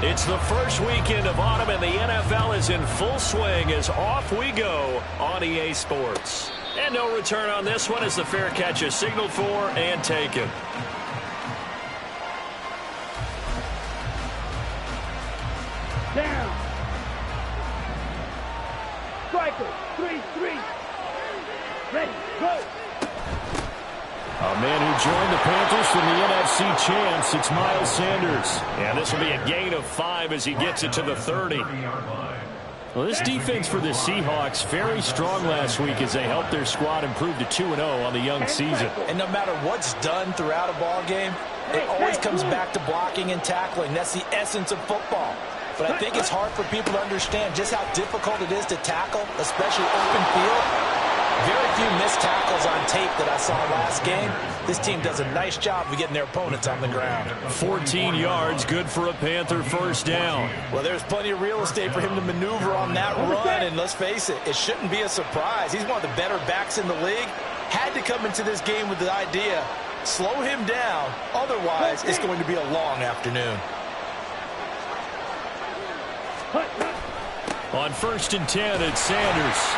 It's the first weekend of autumn, and the NFL is in full swing as off we go on EA Sports. And no return on this one as the fair catch is signaled for and taken. Down. Striker, 3-3. Ready, go. A man who joined the Panthers from the NFC champs, it's Miles Sanders. And this will be a gain of 5 as he gets it to the 30. Well, this defense for the Seahawks very strong last week as they helped their squad improve to 2-0 on the young season. And no matter what's done throughout a ball game, it always comes back to blocking and tackling. That's the essence of football. But I think it's hard for people to understand just how difficult it is to tackle, especially open field. Very few missed tackles on tape that I saw last game. This team does a nice job of getting their opponents on the ground. 14 yards, good for a Panther first down. Well, there's plenty of real estate for him to maneuver on that run, and let's face it, it shouldn't be a surprise. He's one of the better backs in the league. Had to come into this game with the idea, slow him down, otherwise it's going to be a long afternoon. On 1st and 10, it's Sanders.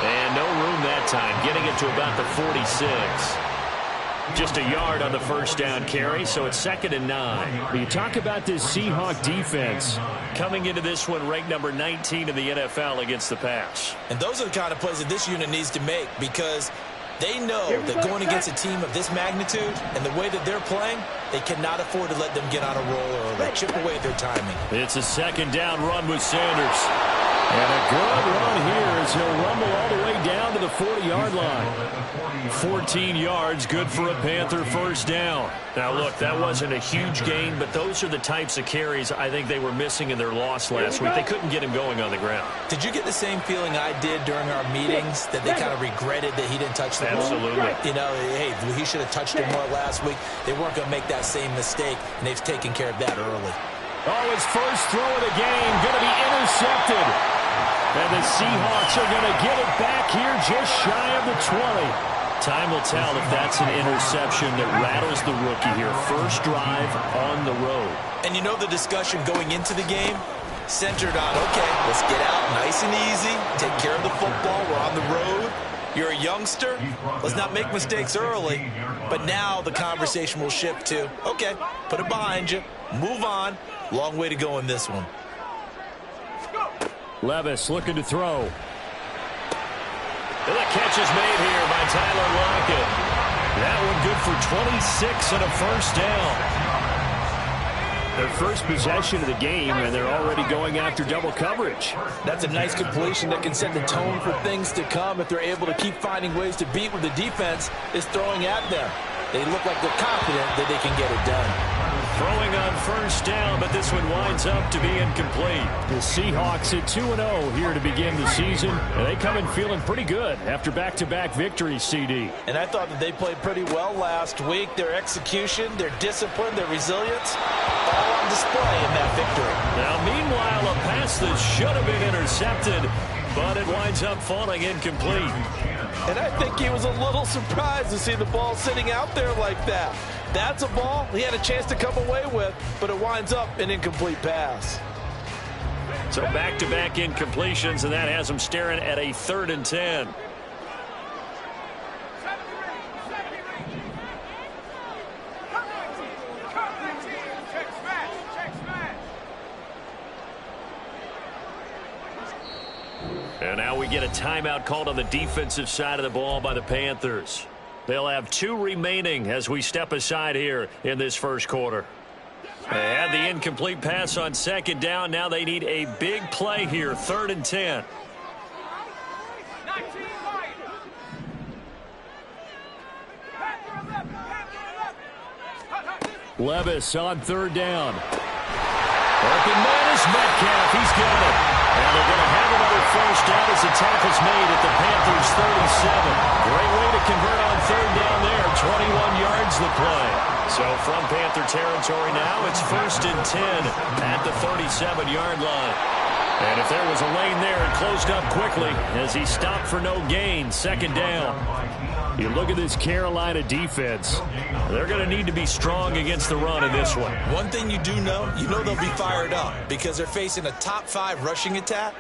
And no room that time, getting it to about the 46. Just a yard on the first down carry, so it's 2nd and 9. You talk about this Seahawk defense coming into this one ranked number 19 in the NFL against the pass. And those are the kind of plays that this unit needs to make because they know that going against a team of this magnitude and the way that they're playing, they cannot afford to let them get on a roll or chip away at their timing. It's a 2nd down run with Sanders. And a good run here as he'll rumble all the way down to the 40-yard line. 14 yards, good for a Panther first down. Now, look, that wasn't a huge gain, but those are the types of carries I think they were missing in their loss last week. They couldn't get him going on the ground. Did you get the same feeling I did during our meetings, that they kind of regretted that he didn't touch the ball? Absolutely. You know, hey, he should have touched it more last week. They weren't going to make that same mistake, and they've taken care of that early. Oh, his first throw of the game going to be intercepted. And the Seahawks are going to get it back here just shy of the 20. Time will tell if that's an interception that rattles the rookie here. First drive on the road. And you know the discussion going into the game? Centered on, okay, let's get out nice and easy, take care of the football, we're on the road. You're a youngster, let's not make mistakes early. But now the conversation will shift to, okay, put it behind you, move on. Long way to go in this one. Levis looking to throw. And the catch is made here by Tyler Lockett. That one good for 26 and a first down. Their first possession of the game, and they're already going after double coverage. That's a nice completion that can set the tone for things to come if they're able to keep finding ways to beat what the defense is throwing at them. They look like they're confident that they can get it done. Throwing on first down, but this one winds up to be incomplete. The Seahawks at 2-0 here to begin the season, and they come in feeling pretty good after back-to-back victories, CD. And I thought that they played pretty well last week. Their execution, their discipline, their resilience, all on display in that victory. Now, meanwhile, a pass that should have been intercepted, but it winds up falling incomplete. And I think he was a little surprised to see the ball sitting out there like that. That's a ball he had a chance to come away with, but it winds up an incomplete pass. So back-to-back incompletions, and that has them staring at a 3rd and 10. And now we get a timeout called on the defensive side of the ball by the Panthers. They'll have 2 remaining as we step aside here in this first quarter. They had the incomplete pass on 2nd down. Now they need a big play here, 3rd and 10. Levis on 3rd down. Open man is Metcalf. He's got it. And they're going to have another first down as the tackle's made at the Panthers' 37. Great way to convert on 3rd down there. 21 yards the play. So from Panther territory now, it's 1st and 10 at the 37-yard line. And if there was a lane there, it closed up quickly as he stopped for no gain. Second down. You look at this Carolina defense. They're going to need to be strong against the run in this one. One thing you do know, they'll be fired up because they're facing a top 5 rushing attack.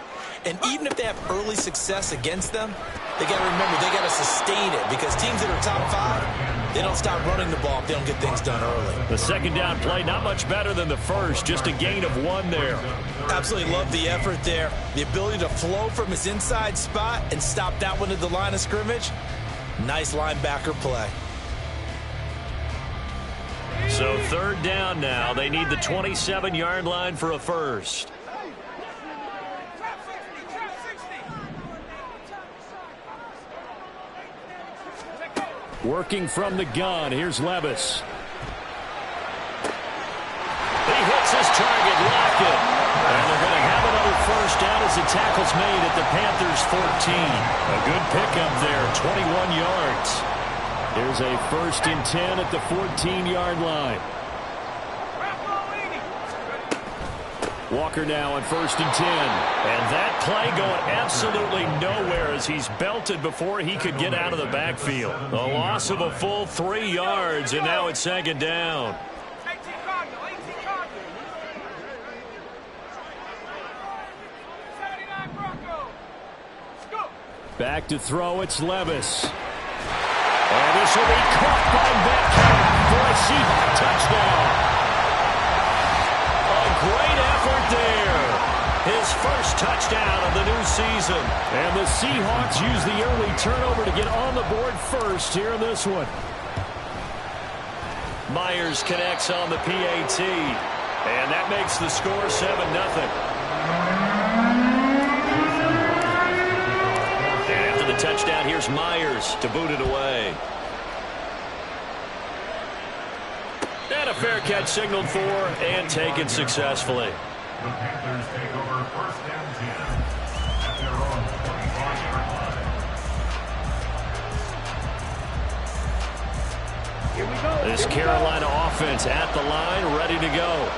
And even if they have early success against them, they got to remember they got to sustain it because teams that are top 5, they don't stop running the ball if they don't get things done early. The second down play, not much better than the first, just a gain of 1 there. Absolutely love the effort there. The ability to flow from his inside spot and stop that one at the line of scrimmage. Nice linebacker play. So third down now. They need the 27-yard line for a first. Working from the gun. Here's Levis. He hits his target, Lockett. And they're going to have another first down as the tackle's made at the Panthers' 14. A good pickup there, 21 yards. Here's a 1st and 10 at the 14-yard line. Walker now on 1st and 10. And that play going absolutely nowhere as he's belted before he could get out of the backfield. A loss of a full 3 yards, and now it's 2nd down. Back to throw, it's Levis. And this will be caught by Metcalf for a Seahawks touchdown. A great effort there. His first touchdown of the new season. And the Seahawks use the early turnover to get on the board first here in this one. Myers connects on the PAT. And that makes the score 7-0. Touchdown. Here's Myers to boot it away. And a fair catch signaled for and taken successfully. The Panthers take over 1st and 10 at their own 25-yard line. Here we go. This Carolina offense at the line, ready to go.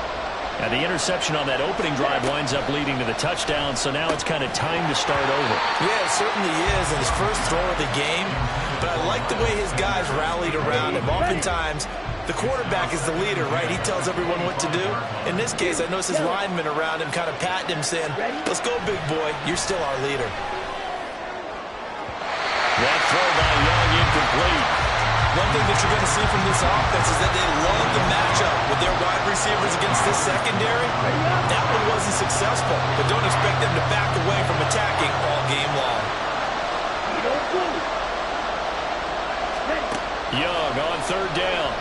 And the interception on that opening drive winds up leading to the touchdown, so now it's kind of time to start over. Yeah, it certainly is, and his first throw of the game. But I like the way his guys rallied around him. Oftentimes, the quarterback is the leader, right? He tells everyone what to do. In this case, I noticed his linemen around him kind of patting him, saying, "Let's go, big boy. You're still our leader." That throw by Young incomplete. One thing that you're going to see from this offense is that they love the matchup with their wide receivers against this secondary. That one wasn't successful, but don't expect them to back away from attacking all game long. Young on 3rd down.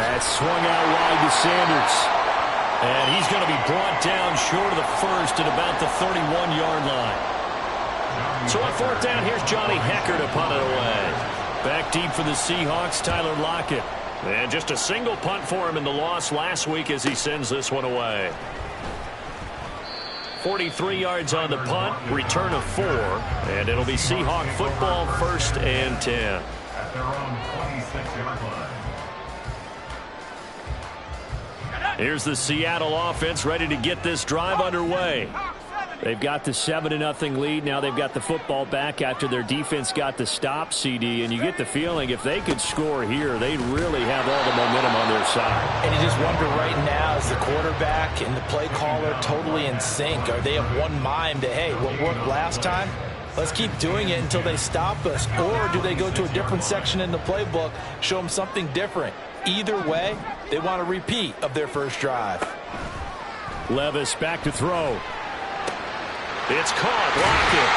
That swung out wide to Sanders. And he's going to be brought down short of the first at about the 31-yard line. So on 4th down, here's Johnny Hecker to punt it away. Back deep for the Seahawks, Tyler Lockett. And just a single punt for him in the loss last week as he sends this one away. 43 yards on the punt, return of 4, and it'll be Seahawk football, 1st and 10. At their own 26-yard line. Here's the Seattle offense ready to get this drive underway. They've got the 7-0 lead. Now they've got the football back after their defense got the stop, CD. And you get the feeling if they could score here, they'd really have all the momentum on their side. And you just wonder right now, is the quarterback and the play caller totally in sync? Are they of one mind that, hey, what worked last time? Let's keep doing it until they stop us. Or do they go to a different section in the playbook, show them something different? Either way, they want a repeat of their first drive. Levis back to throw. It's caught. Lockett.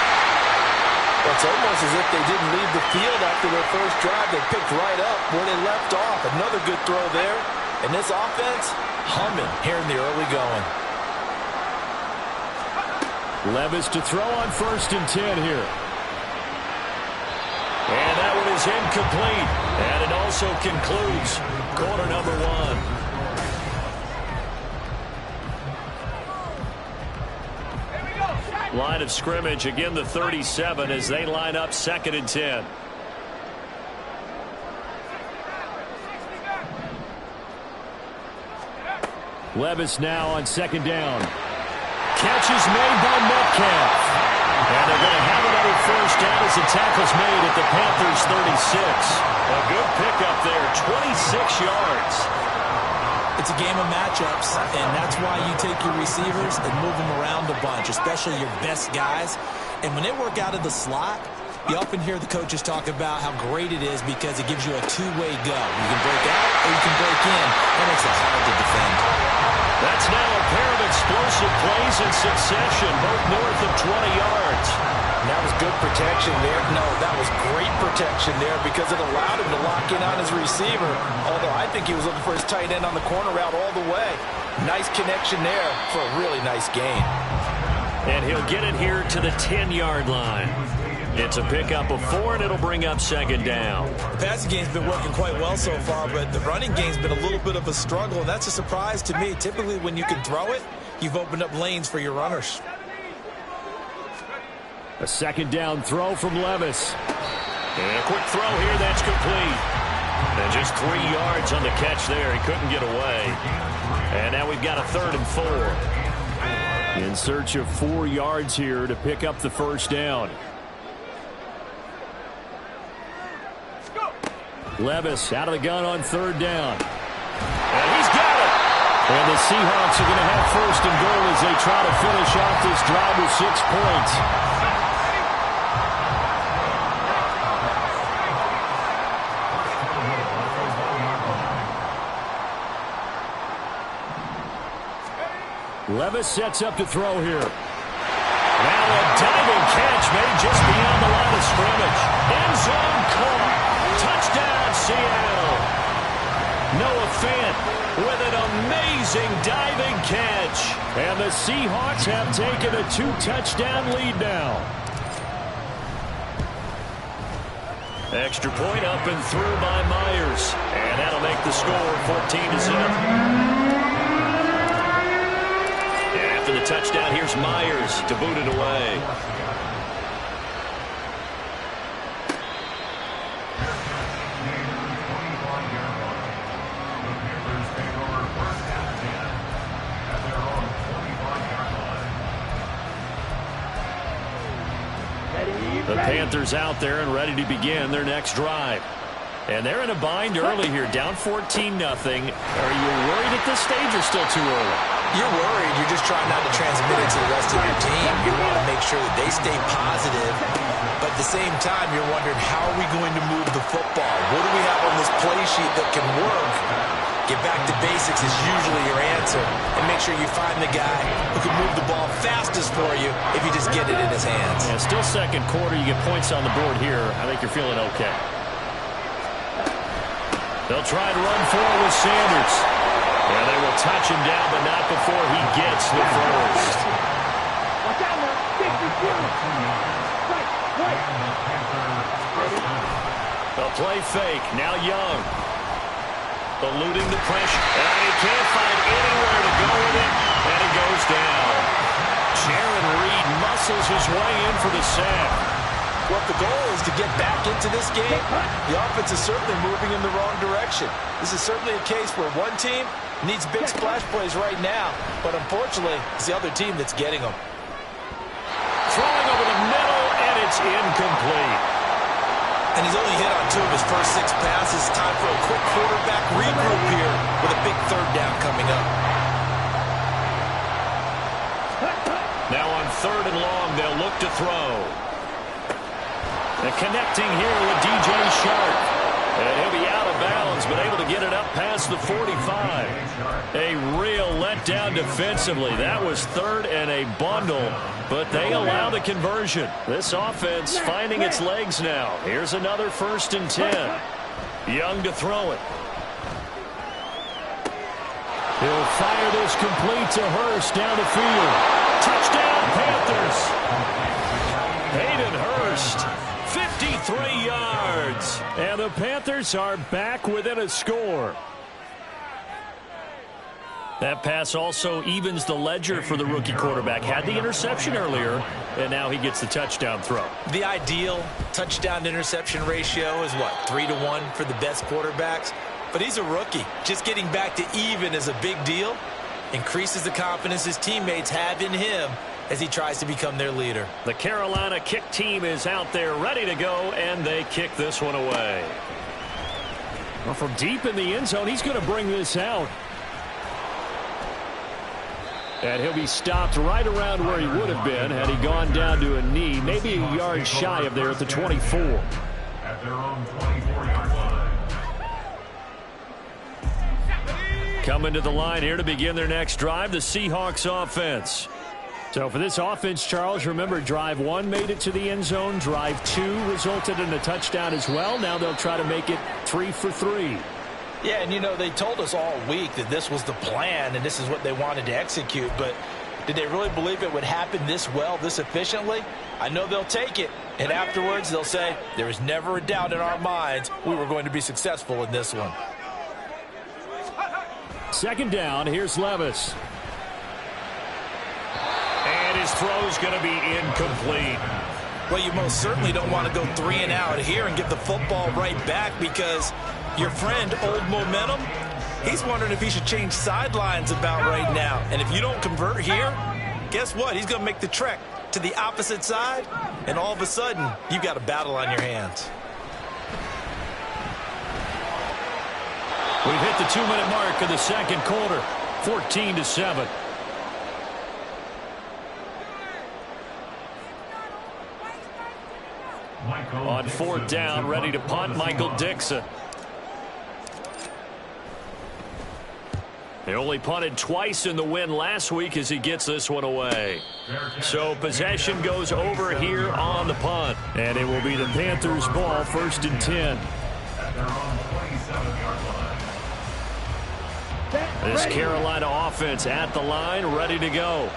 It's almost as if they didn't leave the field after their first drive. They picked right up where they left off. Another good throw there. And this offense, humming here in the early going. Levis to throw on 1st and 10 here. And that one is incomplete. And it also concludes quarter number 1. Line of scrimmage, again the 37 as they line up 2nd and 10. Levis now on second down. Catch is made by Metcalf. And they're going to have another first down as the tackle's made at the Panthers' 36. A good pickup there, 26 yards. It's a game of matchups, and that's why you take your receivers and move them around a bunch, especially your best guys. And when they work out of the slot, you often hear the coaches talk about how great it is because it gives you a two-way go. You can break out or you can break in. That makes it hard to defend. That's now a pair of explosive plays in succession, both north of 20 yards. That was good protection there. No, that was great protection there because it allowed him to lock in on his receiver. Although I think he was looking for his tight end on the corner route all the way. Nice connection there for a really nice gain. And he'll get it here to the 10-yard line. It's a pickup of 4, and it'll bring up second down. The passing game's been working quite well so far, but the running game's been a little bit of a struggle, and that's a surprise to me. Typically, when you can throw it, you've opened up lanes for your runners. A second down throw from Levis. And a quick throw here, that's complete. And just 3 yards on the catch there. He couldn't get away. And now we've got a 3rd and 4. In search of 4 yards here to pick up the first down. Levis out of the gun on 3rd down. And he's got it. And the Seahawks are going to have 1st and goal as they try to finish off this drive with 6 points. Levis sets up to throw here. Now a diving catch made just beyond the line of scrimmage. End zone caught. Touchdown, Seattle. Noah Fant with an amazing diving catch. And the Seahawks have taken a 2-touchdown lead now. Extra point up and through by Myers. And that'll make the score 14-0. After the touchdown, here's Myers to boot it away. The Panthers out there and ready to begin their next drive. And they're in a bind early here, down 14-0. Are you worried at this stage or still too early? You're worried. You're just trying not to transmit it to the rest of your team. You want to make sure that they stay positive. But at the same time, you're wondering, how are we going to move the football? What do we have on this play sheet that can work? Get back to basics is usually your answer. And make sure you find the guy who can move the ball fastest for you if you just get it in his hands. Yeah, still second quarter. You get points on the board here. I think you're feeling okay. They'll try and run forward with Sanders. And they will touch him down, but not before he gets the first. Watch out now. 62. A play fake. Now Young. Eluding the pressure. And he can't find anywhere to go with it. And it goes down. Jaron Reed muscles his way in for the sack. What the goal is to get back into this game, the offense is certainly moving in the wrong direction. This is certainly a case where one team needs big splash plays right now, but unfortunately, it's the other team that's getting them. Throwing over the middle, and it's incomplete. And he's only hit on 2 of his first 6 passes. Time for a quick quarterback regroup here with a big 3rd down coming up. Now on 3rd and long, they'll look to throw. And connecting here with DJ Shark. And he'll be out of bounds, but able to get it up past the 45. A real letdown defensively. That was 3rd and a bundle, but they allow the conversion. This offense finding its legs now. Here's another 1st and 10. Young to throw it. He'll fire this complete to Hurst down the field. Touchdown, Panthers. Hayden Hurst. 53 yards. And the Panthers are back within a score. That pass also evens the ledger for the rookie quarterback. Had the interception earlier, and now he gets the touchdown throw. The ideal touchdown-interception ratio is, what, 3-to-1 for the best quarterbacks? But he's a rookie. Just getting back to even is a big deal. increases the confidence his teammates have in him as he tries to become their leader. The Carolina kick team is out there ready to go, and they kick this one away. Well, from deep in the end zone, he's going to bring this out. And he'll be stopped right around where he would have been had he gone down to a knee, maybe a yard shy of there at the 24. At their own 24-yard line. Coming to the line here to begin their next drive, the Seahawks offense. So for this offense, Charles, remember, drive 1 made it to the end zone. Drive 2 resulted in a touchdown as well. Now they'll try to make it 3 for 3. Yeah, and you know, they told us all week that this was the plan and this is what they wanted to execute, but did they really believe it would happen this well, this efficiently? I know they'll take it, and afterwards they'll say, there was never a doubt in our minds we were going to be successful in this one. Second down, here's Levis. And his throw's going to be incomplete. Well, you most certainly don't want to go 3 and out here and get the football right back, because your friend, Old Momentum, he's wondering if he should change sidelines about right now. And if you don't convert here, guess what? He's going to make the trek to the opposite side, and all of a sudden, you've got a battle on your hands. We've hit the 2-minute mark of the second quarter, 14-7. On 4th down, ready to punt, Michael Dixon. They only punted twice in the win last week as he gets this one away. So possession goes over here on the punt. And it will be the Panthers' ball, 1st and 10. At their own 27-yard line. This Carolina offense at the line, ready to go.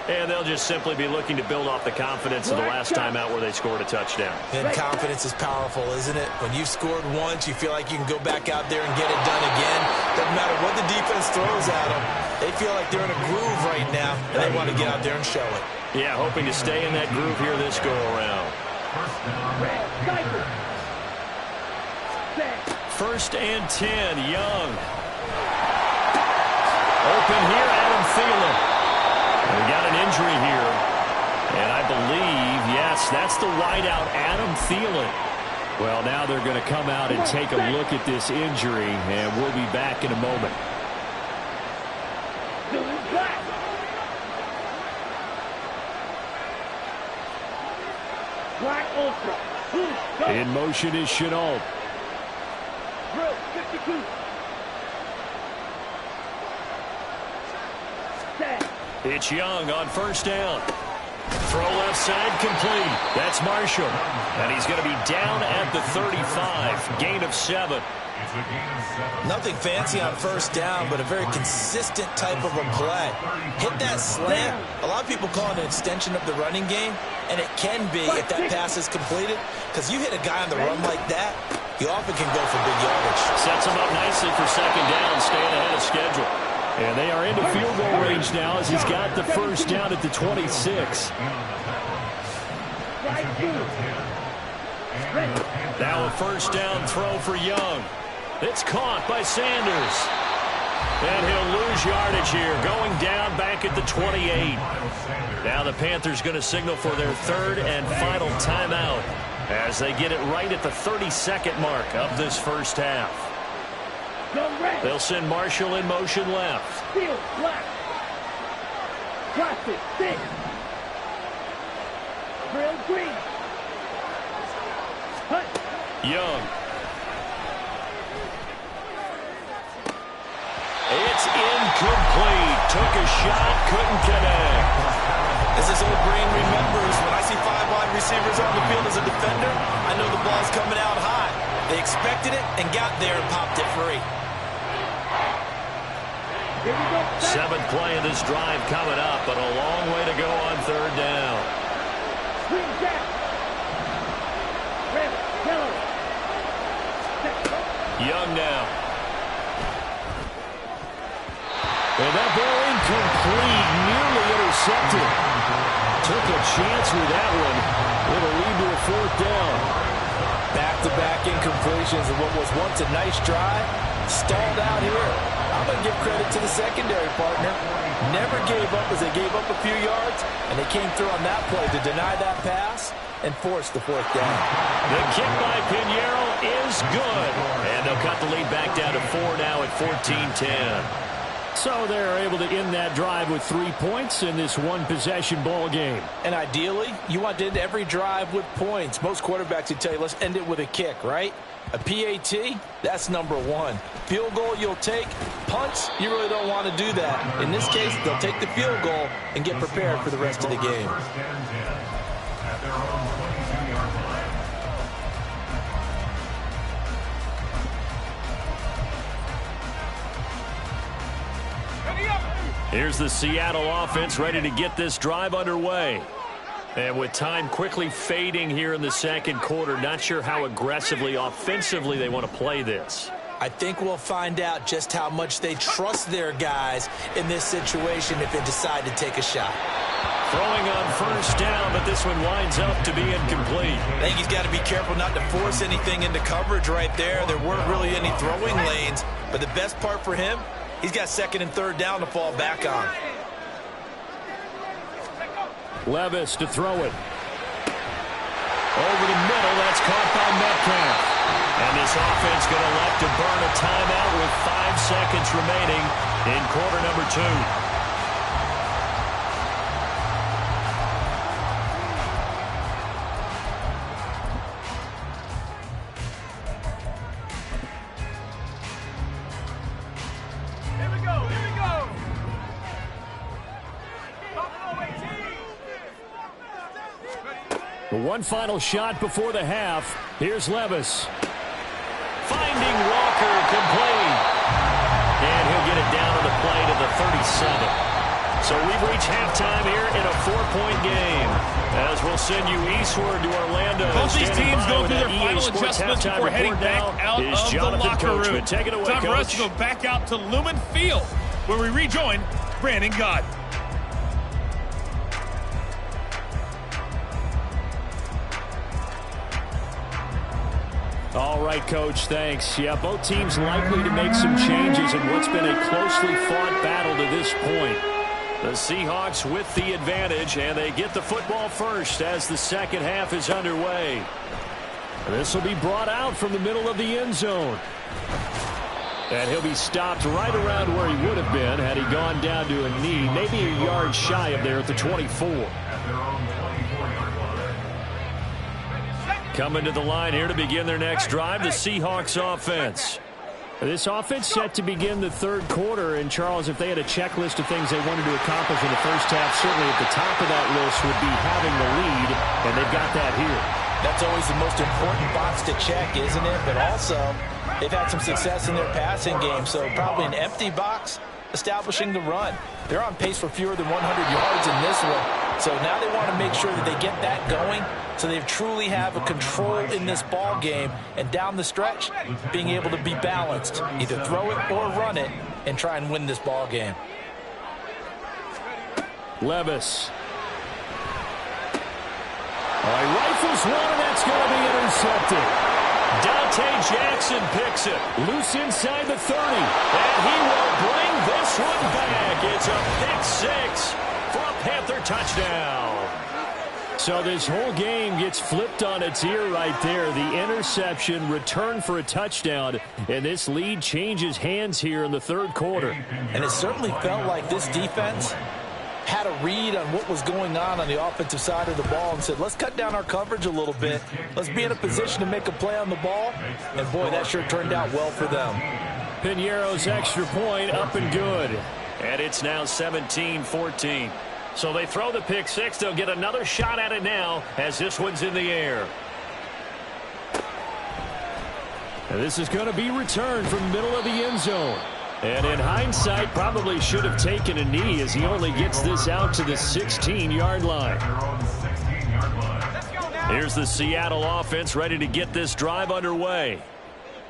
And they'll just simply be looking to build off the confidence of the last time out where they scored a touchdown. And confidence is powerful, isn't it? When you've scored once, you feel like you can go back out there and get it done again. Doesn't matter what the defense throws at them. They feel like they're in a groove right now, and they want to get out there and show it. Yeah, hoping to stay in that groove here this go-around. First and 10, Young. Open here, Adam Thielen. We got an injury here, and I believe, yes, that's the wideout, Adam Thielen. Well, now they're going to come out and take a look at this injury, and we'll be back in a moment. In motion is Chenault. It's Young on 1st down. Throw left side complete. That's Marshall. And he's going to be down at the 35. Gain of 7. Nothing fancy on 1st down, but a very consistent type of a play. Hit that slant. A lot of people call it an extension of the running game, and it can be if that pass is completed, because you hit a guy on the run like that, you often can go for big yardage. Sets him up nicely for 2nd down, staying ahead of schedule. And they are into field goal range now as he's got the 1st down at the 26. Now a 1st down throw for Young. It's caught by Sanders. And he'll lose yardage here, going down back at the 28. Now the Panthers going to signal for their 3rd and final timeout as they get it right at the 32nd mark of this 1st half. They'll send Marshall in motion left. Field left. Cross it. 6. Drill green. Hunt. Young. It's incomplete. Took a shot, couldn't connect. As his old brain remembers, when I see 5 wide receivers on the field as a defender, I know the ball's coming out high. They expected it and got there and popped it free. 7th play of this drive coming up, but a long way to go on 3rd down. Young now. And that ball incomplete, nearly intercepted. Took a chance with that one. It'll lead to a 4th down. Back-to-back incompletions of what was once a nice drive. Stalled out here. I'm going to give credit to the secondary partner. Never gave up as they gave up a few yards, and they came through on that play to deny that pass and force the fourth down. The kick by Pinheiro is good. And they'll cut the lead back down to 4 now at 14-10. So they're able to end that drive with 3 points in this one-possession ball game. And ideally, you want to end every drive with points. Most quarterbacks would tell you, let's end it with a kick, right? A PAT, that's number one. Field goal you'll take. Punts, you really don't want to do that. In this case, they'll take the field goal and get prepared for the rest of the game. First and 10 at their own 22-yard line. Here's the Seattle offense ready to get this drive underway. And with time quickly fading here in the second quarter, not sure how aggressively, offensively they want to play this. I think we'll find out just how much they trust their guys in this situation if they decide to take a shot. Throwing on first down, but this one winds up to be incomplete. I think he's got to be careful not to force anything into coverage right there. There weren't really any throwing lanes, but the best part for him, he's got second and third down to fall back on. Levis to throw it. Over the middle, that's caught by Metcalf. And this offense going to elect to burn a timeout with 5 seconds remaining in quarter number 2. One final shot before the half. Here's Levis. Finding Walker, complete. And he'll get it down on the play to the 37. So we've reached halftime here in a 4-point game. As we'll send you eastward to Orlando. Both these teams go through their final Sports adjustments before heading back out of the locker room. Take it away, Time for us Coach. to go back out to Lumen Field, where we rejoin Brandon Gott. All right, Coach, thanks. Yeah, both teams likely to make some changes in what's been a closely fought battle to this point. The Seahawks with the advantage, and they get the football first as the second half is underway. This will be brought out from the middle of the end zone. And he'll be stopped right around where he would have been had he gone down to a knee, maybe a yard shy of there at the 24. Coming to the line here to begin their next drive, the Seahawks offense. This offense set to begin the third quarter. And, Charles, if they had a checklist of things they wanted to accomplish in the first half, certainly at the top of that list would be having the lead, and they've got that here. That's always the most important box to check, isn't it? But also, they've had some success in their passing game, so probably an empty box establishing the run. They're on pace for fewer than 100 yards in this one. So now they want to make sure that they get that going so they truly have a control in this ball game, and down the stretch, being able to be balanced, either throw it or run it, and try and win this ball game. Levis. All right, rifles one, and that's going to be intercepted. Dante Jackson picks it. Loose inside the 30. And he will bring this one back. It's a pick six for a Panther touchdown. So this whole game gets flipped on its ear right there. The interception, return for a touchdown, and this lead changes hands here in the third quarter. And it certainly felt like this defense had a read on what was going on the offensive side of the ball and said, let's cut down our coverage a little bit. Let's be in a position to make a play on the ball. And, boy, that sure turned out well for them. Pinheiro's extra point up and good. And it's now 17-14. So they throw the pick six. They'll get another shot at it now as this one's in the air. And this is going to be returned from the middle of the end zone. And in hindsight, probably should have taken a knee as he only gets this out to the 16-yard line. Here's the Seattle offense ready to get this drive underway.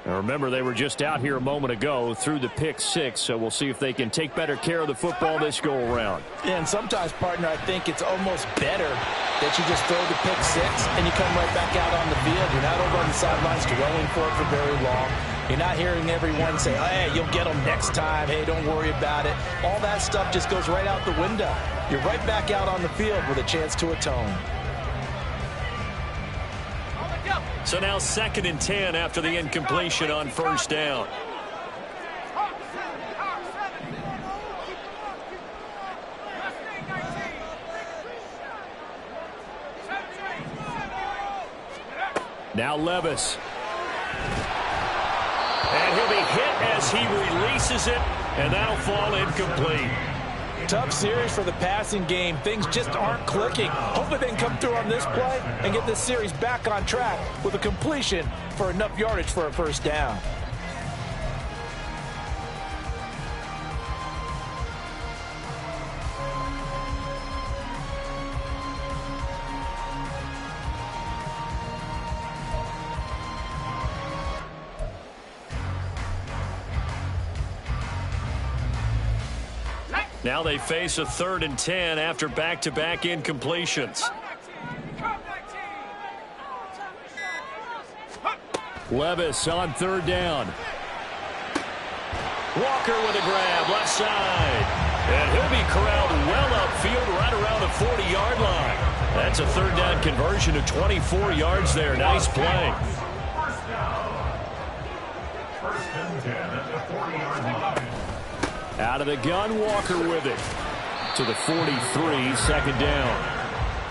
Now remember, they were just out here a moment ago through the pick six, so we'll see if they can take better care of the football this go-around. And sometimes, partner, I think it's almost better that you just throw the pick six and you come right back out on the field. You're not over on the sidelines dwelling for it for very long. You're not hearing everyone say, hey, you'll get them next time. Hey, don't worry about it. All that stuff just goes right out the window. You're right back out on the field with a chance to atone. So now 2nd and 10 after the incompletion on 1st down. Now Levis. And he'll be hit as he releases it, and that'll fall incomplete. Tough series for the passing game. Things just aren't clicking. Hopefully they can come through on this play and get this series back on track with a completion for enough yardage for a 1st down. Now they face a 3rd and 10 after back-to-back incompletions. Levis on 3rd down. Walker with a grab, left side. And he'll be corralled well upfield right around the 40-yard line. That's a 3rd down conversion of 24 yards there. Nice play. First and 10 at the 40-yard line. Out of the gun, Walker with it. To the 43, 2nd down.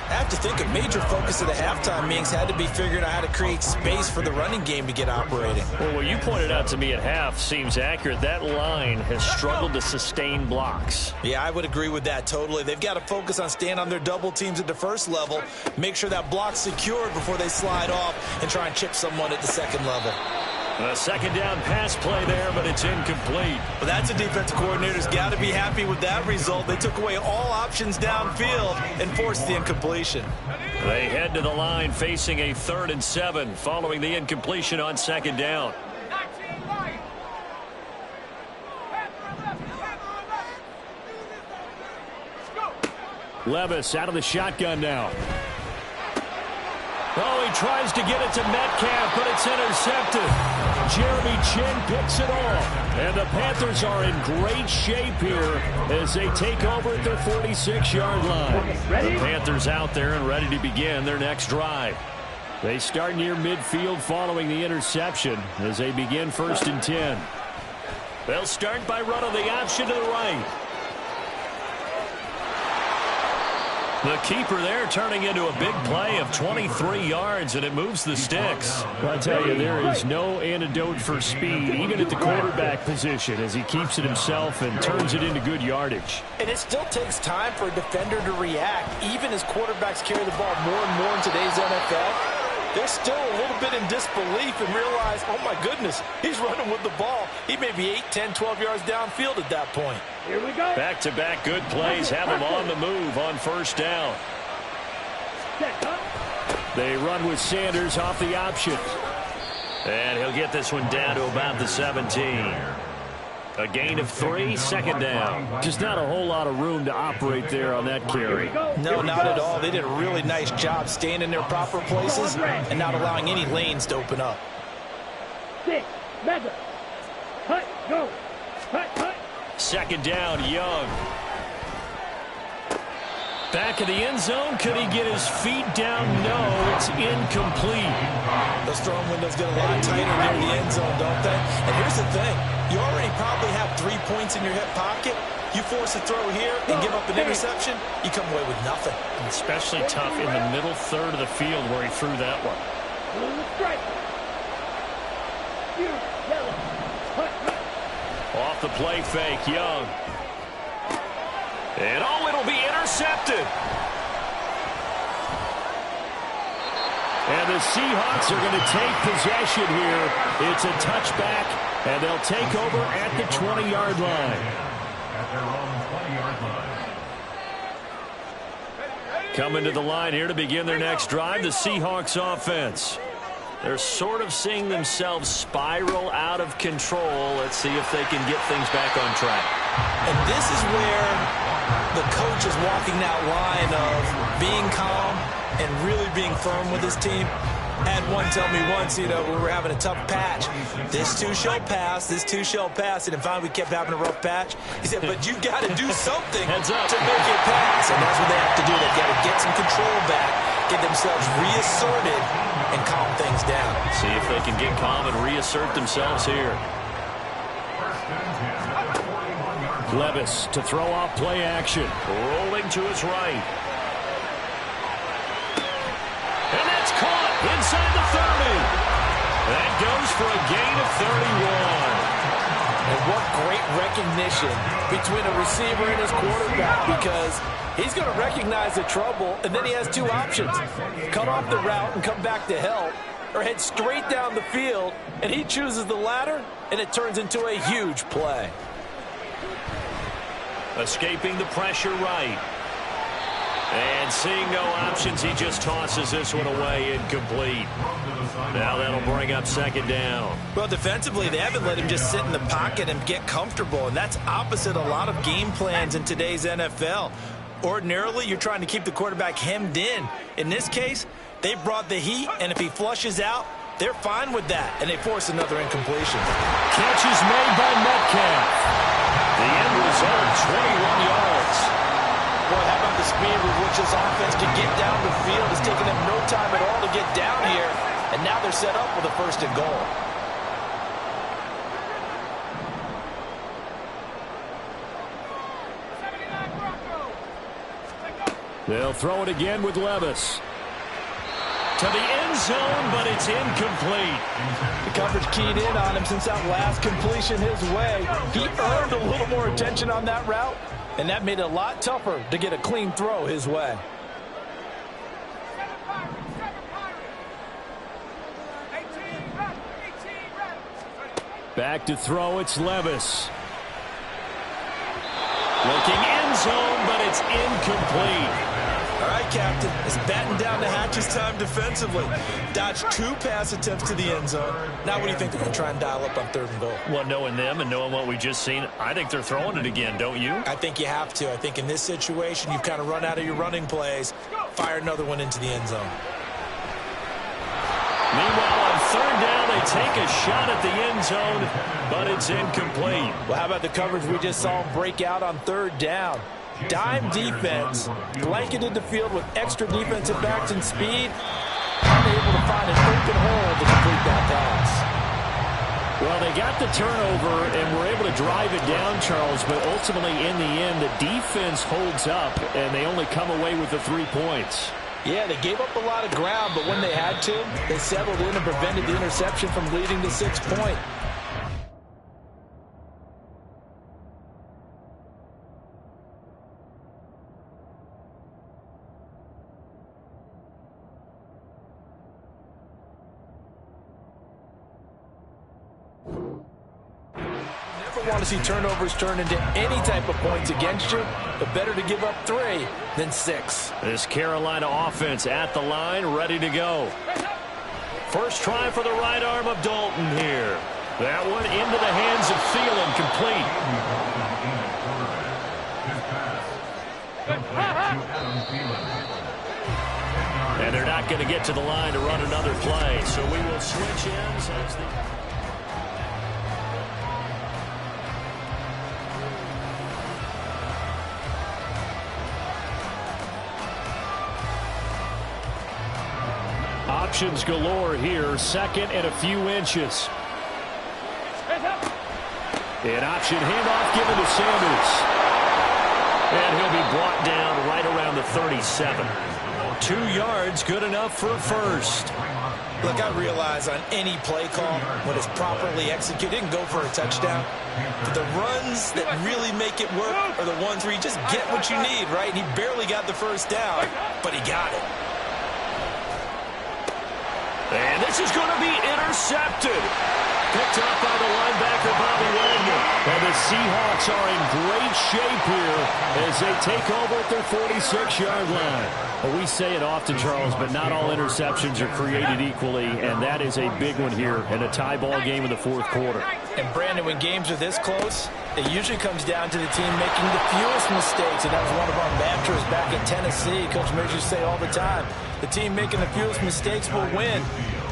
I have to think a major focus of the halftime meetings had to be figuring out how to create space for the running game to get operating. Well, what you pointed out to me at half seems accurate. That line has struggled to sustain blocks. Yeah, I would agree with that totally. They've got to focus on staying on their double teams at the 1st level, make sure that block's secured before they slide off and try and chip someone at the 2nd level. A 2nd down pass play there, but it's incomplete. But that's a defensive coordinator's got to be happy with that result. They took away all options downfield and forced the incompletion. They head to the line facing a 3rd and 7 following the incompletion on 2nd down. Levis out of the shotgun now. Oh, he tries to get it to Metcalf, but it's intercepted. Jeremy Chin picks it off. And the Panthers are in great shape here as they take over at their 46-yard line. The Panthers out there and ready to begin their next drive. They start near midfield following the interception as they begin 1st and 10. They'll start by running the option to the right. The keeper there turning into a big play of 23 yards, and it moves the sticks. I'll tell you, there is no antidote for speed, even at the quarterback position, as he keeps it himself and turns it into good yardage. And it still takes time for a defender to react, even as quarterbacks carry the ball more and more in today's NFL. They're still a little bit in disbelief and realize, oh my goodness, he's running with the ball. He may be 8, 10, 12 yards downfield at that point. Here we go. Back-to-back good plays have him on the move on 1st down. They run with Sanders off the option. And he'll get this one down to about the 17. A gain of 3, 2nd down. Just not a whole lot of room to operate there on that carry. No, not at all. They did a really nice job staying in their proper places and not allowing any lanes to open up. 6, mega. Cut, go. Cut, cut. 2nd down, Young. Back of the end zone. Could he get his feet down? No, it's incomplete. Those throwing windows get a lot tighter near the end zone, don't they? And here's the thing. You already probably have 3 points in your hip pocket. You force a throw here and give up an interception, you come away with nothing. Especially tough in the middle 3rd of the field where he threw that one. Off the play fake, Young. And oh, it'll be intercepted. And the Seahawks are going to take possession here. It's a touchback, and they'll take over at the 20-yard line. At their own 20-yard line. Coming to the line here to begin their next drive, the Seahawks offense. They're sort of seeing themselves spiral out of control. Let's see if they can get things back on track. And this is where the coach is walking that line of being calm and really being firm with his team. Had one tell me once, you know, when we were having a tough patch, this too shall pass, this too shall pass, and finally we kept having a rough patch. He said, but you've got to do something to make it pass, and that's what they have to do. They've got to get some control back, get themselves reasserted, and calm things down. See if they can get calm and reassert themselves here. Levis to throw off play action. Rolling to his right. And that's caught inside the 30. That goes for a gain of 31. And what great recognition between a receiver and his quarterback, because he's going to recognize the trouble, and then he has two options. Cut off the route and come back to help, or head straight down the field, and he chooses the latter, and it turns into a huge play. Escaping the pressure right. And seeing no options, he just tosses this one away, incomplete. Now that'll bring up second down. Well, defensively, they haven't let him just sit in the pocket and get comfortable, and that's opposite a lot of game plans in today's NFL. Ordinarily, you're trying to keep the quarterback hemmed in. In this case, they brought the heat, and if he flushes out, they're fine with that, and they force another incompletion. Catch is made by Metcalf. The end result, 21 yards. Boy, how about the speed with which this offense can get down the field? It's taken them no time at all to get down here, and now they're set up with a first and goal. They'll throw it again with Levis. To the end zone, but it's incomplete. The coverage keyed in on him since that last completion his way. He earned a little more attention on that route, and that made it a lot tougher to get a clean throw his way. Back to throw, it's Levis. Looking end zone, but it's incomplete. All right, Captain, it's batten down the hatches time defensively. Dodged 2 pass attempts to the end zone. Now what do you think they're going to try and dial up on third and goal? Well, knowing them and knowing what we just seen, I think they're throwing it again, don't you? I think you have to. I think in this situation, you've kind of run out of your running plays. Fire another one into the end zone. Meanwhile, on third down, they take a shot at the end zone, but it's incomplete. Well, how about the coverage we just saw him break out on third down? Dime defense, blanketed the field with extra defensive backs and speed, unable to find an open hole to complete that pass. Well, they got the turnover and were able to drive it down, Charles, but ultimately in the end, the defense holds up, and they only come away with the 3 points. Yeah, they gave up a lot of ground, but when they had to, they settled in and prevented the interception from leading to 6 points. Want to see turnovers turn into any type of points against you, but better to give up 3 than 6. This Carolina offense at the line, ready to go. First try for the right arm of Dalton here. That one into the hands of Thielen, complete. And they're not going to get to the line to run another play, so we will switch ends as the... Options galore here, second and a few inches. An option handoff given to Sanders. And he'll be brought down right around the 37. 2 yards, good enough for a first. Look, I realize on any play call, when it's properly executed, it can go for a touchdown. But the runs that really make it work are the ones where you just get what you need, right? And he barely got the first down, but he got it. And this is going to be intercepted. Picked up by the linebacker, Bobby Wagner. And the Seahawks are in great shape here as they take over at their 46-yard line. Well, we say it often, Charles, but not all interceptions are created equally, and that is a big one here in a tie ball game in the fourth quarter. And, Brandon, when games are this close, it usually comes down to the team making the fewest mistakes, and that was one of our mantras back in Tennessee. Coach Mercer say all the time, the team making the fewest mistakes will win.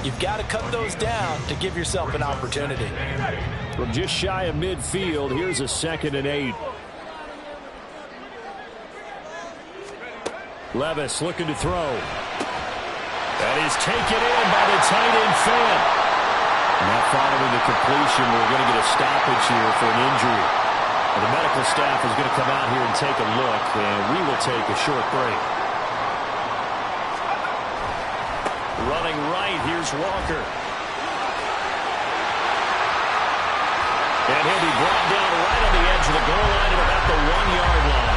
You've got to cut those down to give yourself an opportunity. From just shy of midfield, here's a 2nd and 8. Levis looking to throw. That is taken in by the tight end Fant. Now following the completion, we're going to get a stoppage here for an injury. And the medical staff is going to come out here and take a look, and we will take a short break. Running right, here's Walker. And he'll be brought down right on the edge of the goal line at about the 1-yard line.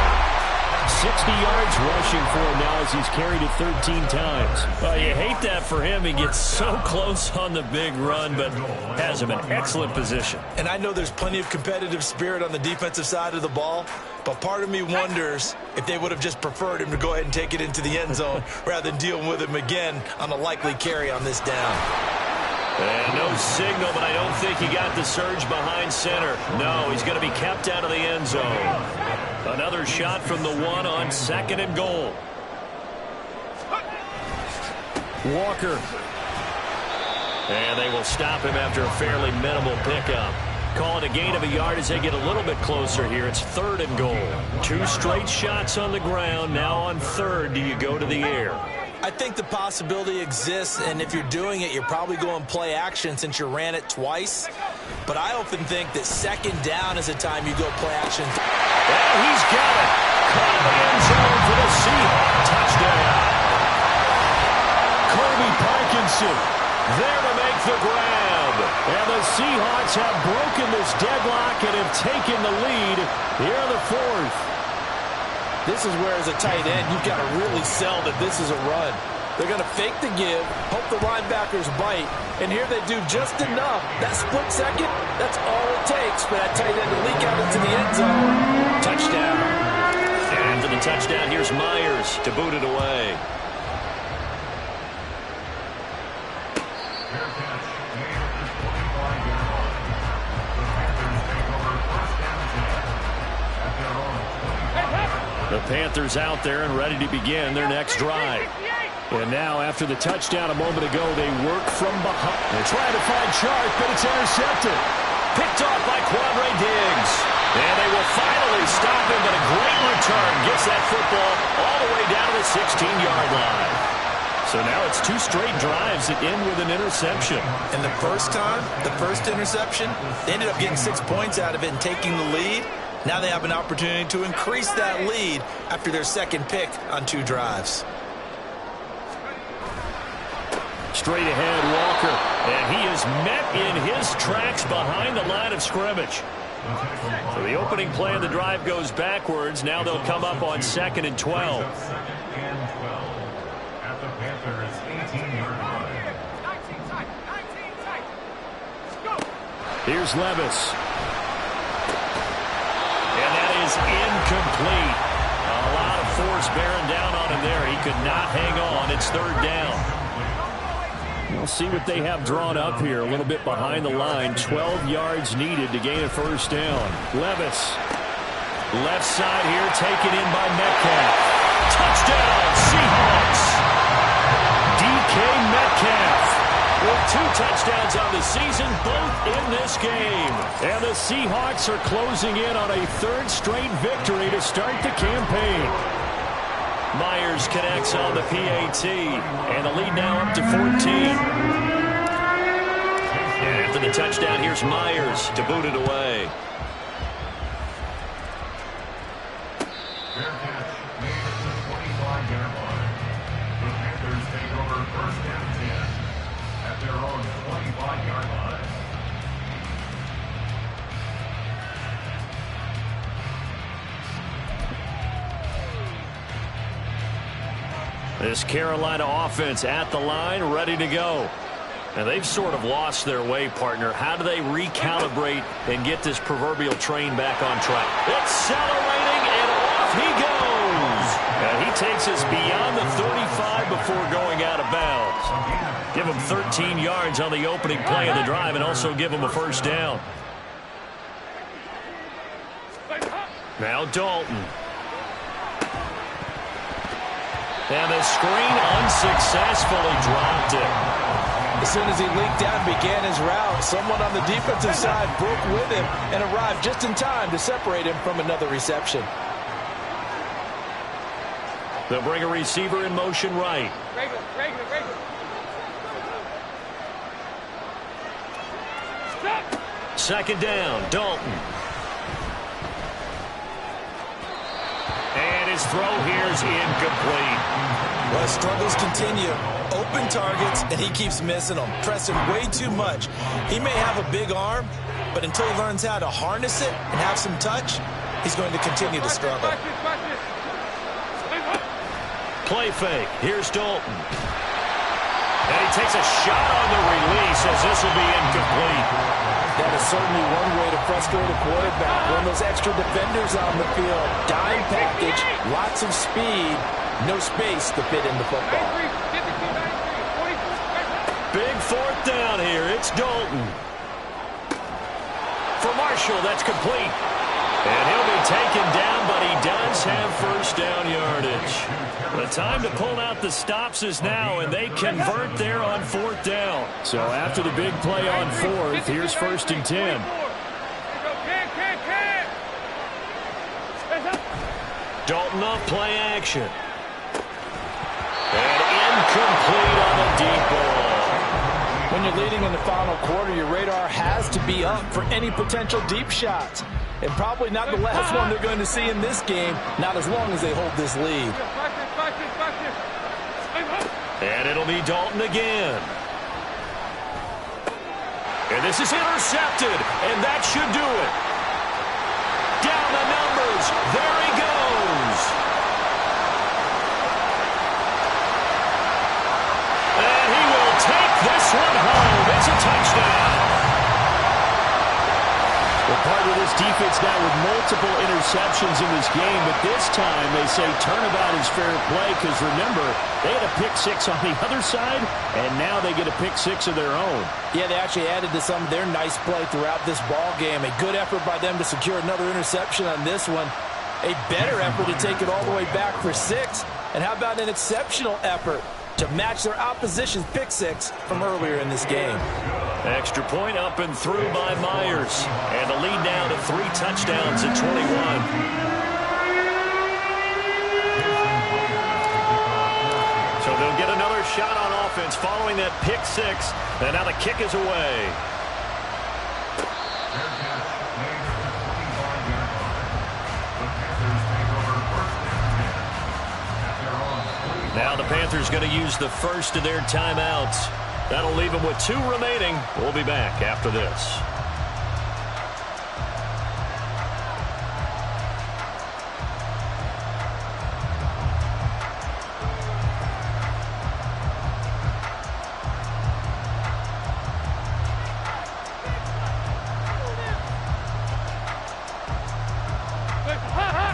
60 yards rushing for him now as he's carried it 13 times. Well, you hate that for him. He gets so close on the big run, but has him in excellent position. And I know there's plenty of competitive spirit on the defensive side of the ball, but part of me wonders if they would have just preferred him to go ahead and take it into the end zone rather than dealing with him again on a likely carry on this down. And no signal, but I don't think he got the surge behind center. No, he's going to be kept out of the end zone. Another shot from the 1 on 2nd and goal. Walker. And they will stop him after a fairly minimal pickup. Calling a gain of a yard as they get a little bit closer here. It's 3rd and goal. 2 straight shots on the ground. Now on 3rd, do you go to the air? I think the possibility exists, and if you're doing it, you're probably going play action since you ran it twice. But I often think that 2nd down is a time you go play action. And he's got it. Caught in the end zone for the Seahawks touchdown. Kobe Parkinson there to make the grab. And the Seahawks have broken this deadlock and have taken the lead here in the 4th. This is where, as a tight end, you've got to really sell that this is a run. They're going to fake the give, hope the linebackers bite, and here they do just enough. That split second, that's all it takes for that tight end to leak out into the end zone. Touchdown. And for the touchdown, here's Myers to boot it away. The Panthers out there and ready to begin their next drive. And now, after the touchdown a moment ago, they work from behind. They're trying to find Chark, but it's intercepted. Picked off by Quandre Diggs. And they will finally stop him, but a great return gets that football all the way down to the 16-yard line. So now it's 2 straight drives that end with an interception. And the first time, the first interception, they ended up getting 6 points out of it and taking the lead. Now they have an opportunity to increase that lead after their 2nd pick on 2 drives. Straight ahead, Walker. And he is met in his tracks behind the line of scrimmage. So the opening play of the drive goes backwards. Now they'll come up on 2nd and 12. 2nd and 12 at the Panthers' 18-yard line. Here's Levis. And that is incomplete. A lot of force bearing down on him there. He could not hang on. It's 3rd down. We'll see what they have drawn up here. A little bit behind the line. 12 yards needed to gain a 1st down. Levis. Left side here, taken in by Metcalf. Touchdown, Seahawks. DK Metcalf with 2 touchdowns on the season, both in this game. And the Seahawks are closing in on a 3rd straight victory to start the campaign. Myers connects on the PAT, and the lead now up to 14. And after the touchdown, here's Myers to boot it away. Fair catch made at the 25-yard line. The Panthers take over 1st and 10 at their own 25-yard line. This Carolina offense at the line, ready to go. And they've sort of lost their way, partner. How do they recalibrate and get this proverbial train back on track? Accelerating, and off he goes. And he takes us beyond the 35 before going out of bounds. Give him 13 yards on the opening play of the drive and also give him a 1st down. Now Dalton. And the screen unsuccessfully dropped it. As soon as he leaked out and began his route, someone on the defensive side broke with him and arrived just in time to separate him from another reception. They'll bring a receiver in motion right. Second down, Dalton. And his throw here is incomplete. Well, his struggles continue. Open targets, and he keeps missing them, pressing way too much. He may have a big arm, but until he learns how to harness it and have some touch, he's going to continue to struggle. Play fake. Here's Dalton. And he takes a shot on the release as this will be incomplete. That is certainly one way to frustrate a quarterback. When those extra defenders on the field, dime package, lots of speed, no space to fit in the football. Big fourth down here. It's Dalton. For Marshall, that's complete. And he'll be taken down, but he does have first down yardage. The time to pull out the stops is now, and they convert there on fourth down. So after the big play on fourth, here's 1st and 10. Dalton off play action. And incomplete on the deep ball. When you're leading in the final quarter, your radar has to be up for any potential deep shots. And probably not the last one they're going to see in this game, not as long as they hold this lead. And it'll be Dalton again. And this is intercepted, and that should do it. Down the numbers. There he goes. And he will take this one home. It's a touchdown. Well, part of this defense now with multiple interceptions in this game, but this time they say turnabout is fair play because, remember, they had a pick six on the other side, and now they get a pick six of their own. Yeah, they actually added to some of their nice play throughout this ball game. A good effort by them to secure another interception on this one. A better effort to take it all the way back for 6. And how about an exceptional effort to match their opposition's pick six from earlier in this game? Extra point up and through by Myers. And the lead now to 3 touchdowns at 21. So they'll get another shot on offense following that pick six. And now the kick is away. Now the Panthers going to use the first of their timeouts. That'll leave them with 2 remaining. We'll be back after this.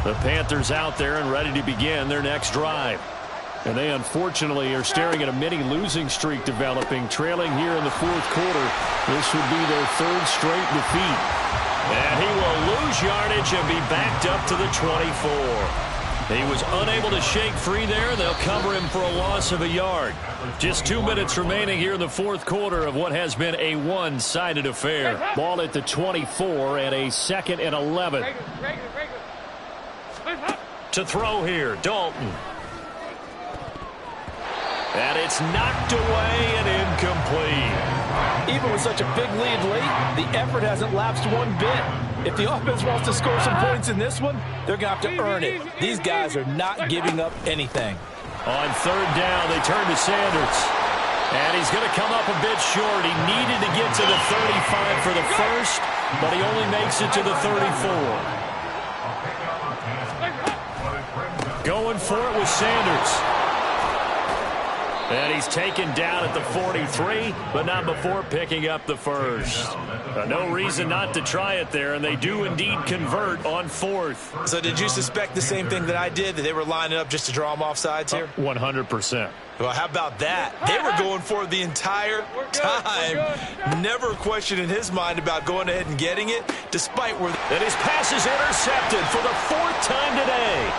The Panthers out there and ready to begin their next drive. And they unfortunately are staring at a mini losing streak developing, trailing here in the 4th quarter. This would be their 3rd straight defeat. And he will lose yardage and be backed up to the 24. He was unable to shake free there. They'll cover him for a loss of a yard. Just 2 minutes remaining here in the 4th quarter of what has been a one-sided affair. Ball at the 24 and a 2nd and 11. To throw here, Dalton. And it's knocked away and incomplete. Even with such a big lead late, the effort hasn't lapsed one bit. If the offense wants to score some points in this one, they're going to have to earn it. These guys are not giving up anything. On 3rd down, they turn to Sanders. And he's going to come up a bit short. He needed to get to the 35 for the first, but he only makes it to the 34. Going for it with Sanders. And he's taken down at the 43, but not before picking up the first. No reason not to try it there, and they do indeed convert on 4th. So did you suspect the same thing that I did, that they were lining up just to draw them off sides here? 100%. Well, how about that? They were going for it the entire time. Never a question in his mind about going ahead and getting it, despite where... And his pass is intercepted for the 4th time today.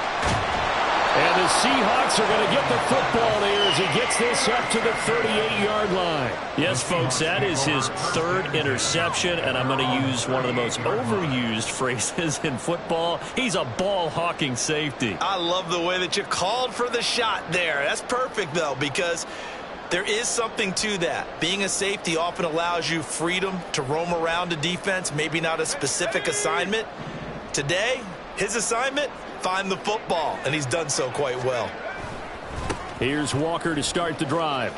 And the Seahawks are going to get the football there as he gets this up to the 38-yard line. Yes, folks, that is his third interception, and I'm going to use one of the most overused phrases in football. He's a ball-hawking safety. I love the way that you called for the shot there. That's perfect, though, because there is something to that. Being a safety often allows you freedom to roam around a defense, maybe not a specific assignment. Today, his assignment, find the football, and he's done so quite well. Here's Walker to start the drive.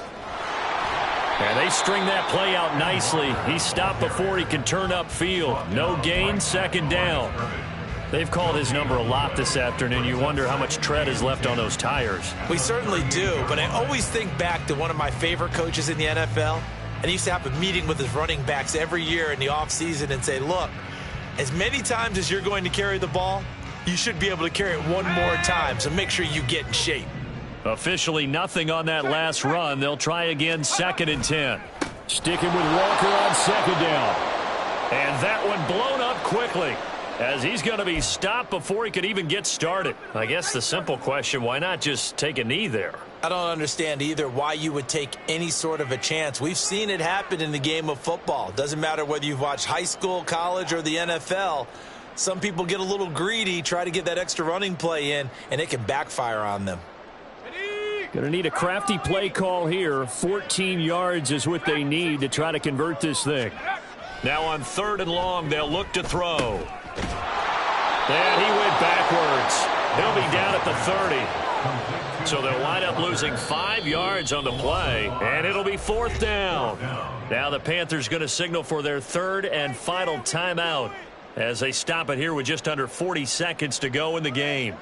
And they string that play out nicely. He stopped before he can turn upfield. No gain, second down. They've called his number a lot this afternoon. You wonder how much tread is left on those tires. We certainly do, but I always think back to one of my favorite coaches in the NFL, and he used to have a meeting with his running backs every year in the offseason and say, look, as many times as you're going to carry the ball, you should be able to carry it one more time, so make sure you get in shape. Officially nothing on that last run. They'll try again, 2nd and 10. Sticking with Walker on 2nd down. And that one blown up quickly, as he's going to be stopped before he could even get started. I guess the simple question, why not just take a knee there? I don't understand either why you would take any sort of a chance. We've seen it happen in the game of football. Doesn't matter whether you've watched high school, college, or the NFL. Some people get a little greedy, try to get that extra running play in, and it can backfire on them. Going to need a crafty play call here. 14 yards is what they need to try to convert this thing. Now on 3rd and long, they'll look to throw. And he went backwards. He'll be down at the 30. So they'll wind up losing 5 yards on the play, and it'll be 4th down. Now the Panthers going to signal for their 3rd and final timeout as they stop it here with just under 40 seconds to go in the game.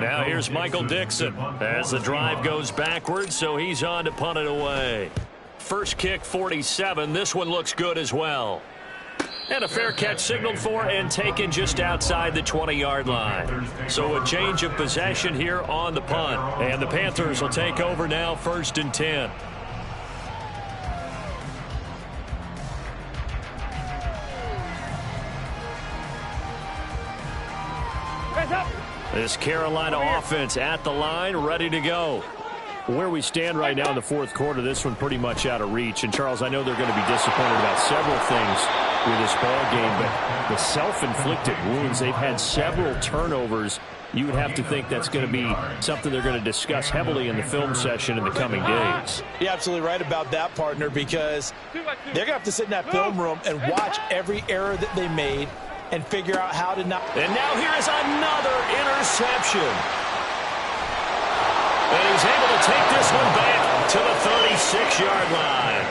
Now here's Michael Dixon as the drive goes backwards, so he's on to punt it away. First kick, 47. This one looks good as well. And a fair catch signaled for and taken just outside the 20-yard line. So a change of possession here on the punt. And the Panthers will take over now, 1st and 10. This Carolina offense at the line, ready to go. Where we stand right now in the 4th quarter, this one pretty much out of reach. And, Charles, I know they're going to be disappointed about several things with this ball game, but the self-inflicted wounds, they've had several turnovers. You would have to think that's going to be something they're going to discuss heavily in the film session in the coming days. You're absolutely right about that, partner, because they're going to have to sit in that film room and watch every error that they made and figure out how to not. And now here is another interception. And he's able to take this one back to the 36-yard line.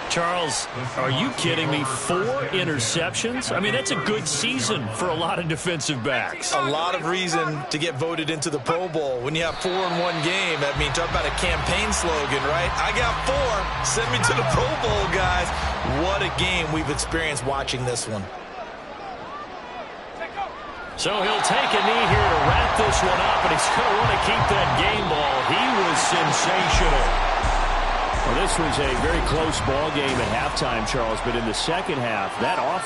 Charles, are you kidding me? 4 interceptions? I mean, that's a good season for a lot of defensive backs. A lot of reason to get voted into the Pro Bowl. When you have 4 in one game, I mean, talk about a campaign slogan, right? I got 4. Send me to the Pro Bowl, guys. What a game we've experienced watching this one. So he'll take a knee here to wrap this one up, and he's going to want to keep that game ball. He was sensational. Well, this was a very close ball game at halftime, Charles, but in the second half, that offense